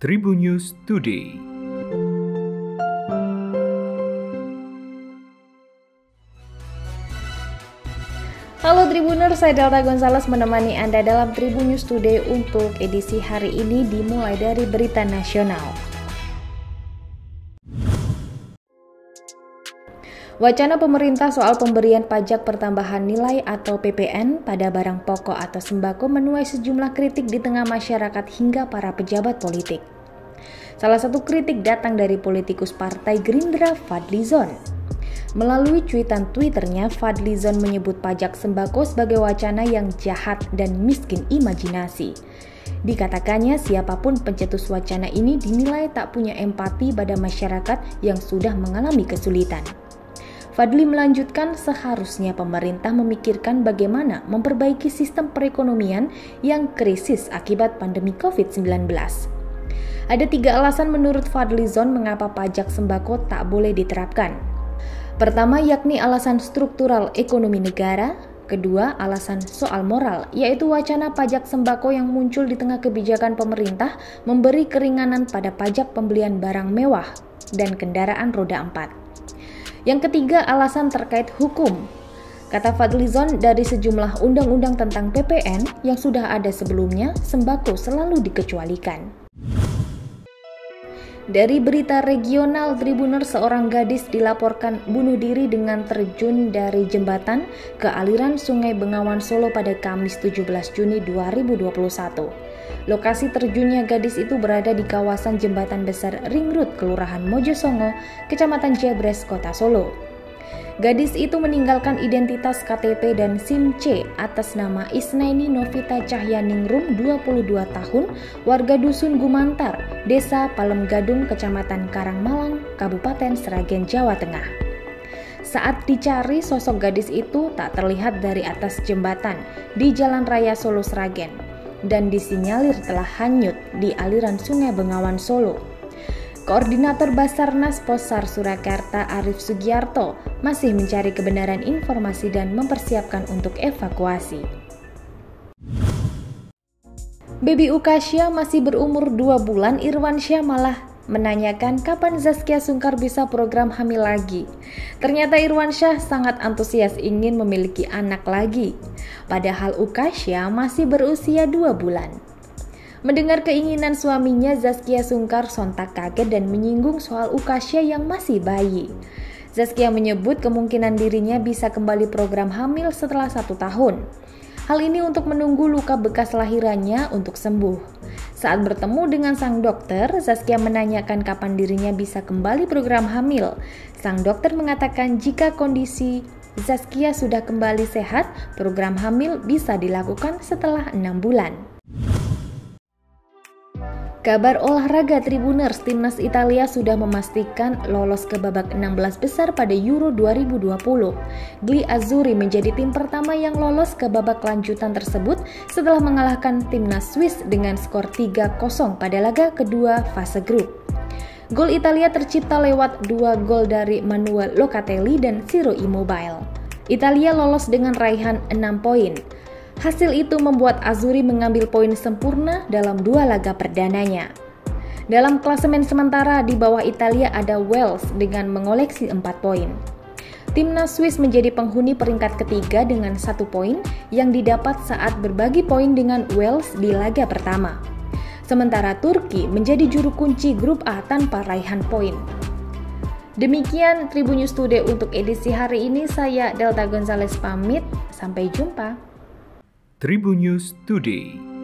Tribun News Today. Halo Tribuners, saya Delta Gonzales menemani Anda dalam Tribun News Today untuk edisi hari ini dimulai dari berita nasional. Wacana pemerintah soal pemberian pajak pertambahan nilai atau PPN pada barang pokok atau sembako menuai sejumlah kritik di tengah masyarakat hingga para pejabat politik. Salah satu kritik datang dari politikus Partai Gerindra, Fadlizon. Melalui cuitan Twitternya, Fadlizon menyebut pajak sembako sebagai wacana yang jahat dan miskin imajinasi. Dikatakannya siapapun pencetus wacana ini dinilai tak punya empati pada masyarakat yang sudah mengalami kesulitan. Fadli melanjutkan seharusnya pemerintah memikirkan bagaimana memperbaiki sistem perekonomian yang krisis akibat pandemi COVID-19. Ada 3 alasan menurut Fadlizon mengapa pajak sembako tak boleh diterapkan. Pertama, yakni alasan struktural ekonomi negara. Kedua, alasan soal moral, yaitu wacana pajak sembako yang muncul di tengah kebijakan pemerintah memberi keringanan pada pajak pembelian barang mewah dan kendaraan roda 4. Yang ketiga, alasan terkait hukum. Kata Fadlizon, dari sejumlah undang-undang tentang PPN yang sudah ada sebelumnya, sembako selalu dikecualikan. Dari berita regional, Tribuners, seorang gadis dilaporkan bunuh diri dengan terjun dari jembatan ke aliran Sungai Bengawan Solo pada Kamis 17 Juni 2021. Lokasi terjunnya gadis itu berada di kawasan Jembatan Besar Ring Road, Kelurahan Mojosongo, Kecamatan Jebres, Kota Solo. Gadis itu meninggalkan identitas KTP dan SIM C atas nama Isnaini Novita Cahyaningrum, 22 tahun, warga Dusun Gumantar, Desa Palemgadung, Kecamatan Karangmalang, Kabupaten Sragen, Jawa Tengah. Saat dicari, sosok gadis itu tak terlihat dari atas jembatan di Jalan Raya Solo Sragen dan disinyalir telah hanyut di aliran Sungai Bengawan Solo. Koordinator Basarnas Posar Surakarta Arif Sugiarto masih mencari kebenaran informasi dan mempersiapkan untuk evakuasi. Baby Ukasya masih berumur 2 bulan, Irwansyah malah menanyakan kapan Zaskia Sungkar bisa program hamil lagi. Ternyata Irwansyah sangat antusias ingin memiliki anak lagi, padahal Ukasya masih berusia 2 bulan. Mendengar keinginan suaminya, Zaskia Sungkar sontak kaget dan menyinggung soal Ukasya yang masih bayi. Zaskia menyebut kemungkinan dirinya bisa kembali program hamil setelah 1 tahun. Hal ini untuk menunggu luka bekas lahirannya untuk sembuh. Saat bertemu dengan sang dokter, Zaskia menanyakan kapan dirinya bisa kembali program hamil. Sang dokter mengatakan jika kondisi Zaskia sudah kembali sehat, program hamil bisa dilakukan setelah 6 bulan. Kabar olahraga Tribuners, timnas Italia sudah memastikan lolos ke babak 16 besar pada Euro 2020. Gli Azzurri menjadi tim pertama yang lolos ke babak lanjutan tersebut setelah mengalahkan timnas Swiss dengan skor 3-0 pada laga kedua fase grup. Gol Italia tercipta lewat 2 gol dari Manuel Locatelli dan Ciro Immobile. Italia lolos dengan raihan 6 poin. Hasil itu membuat Azzurri mengambil poin sempurna dalam 2 laga perdananya. Dalam klasemen sementara di bawah Italia ada Wales dengan mengoleksi 4 poin. Timnas Swiss menjadi penghuni peringkat ketiga dengan 1 poin yang didapat saat berbagi poin dengan Wales di laga pertama. Sementara Turki menjadi juru kunci grup A tanpa raihan poin. Demikian Tribun News Today untuk edisi hari ini. Saya Delta Gonzales pamit, sampai jumpa. Tribun News Today.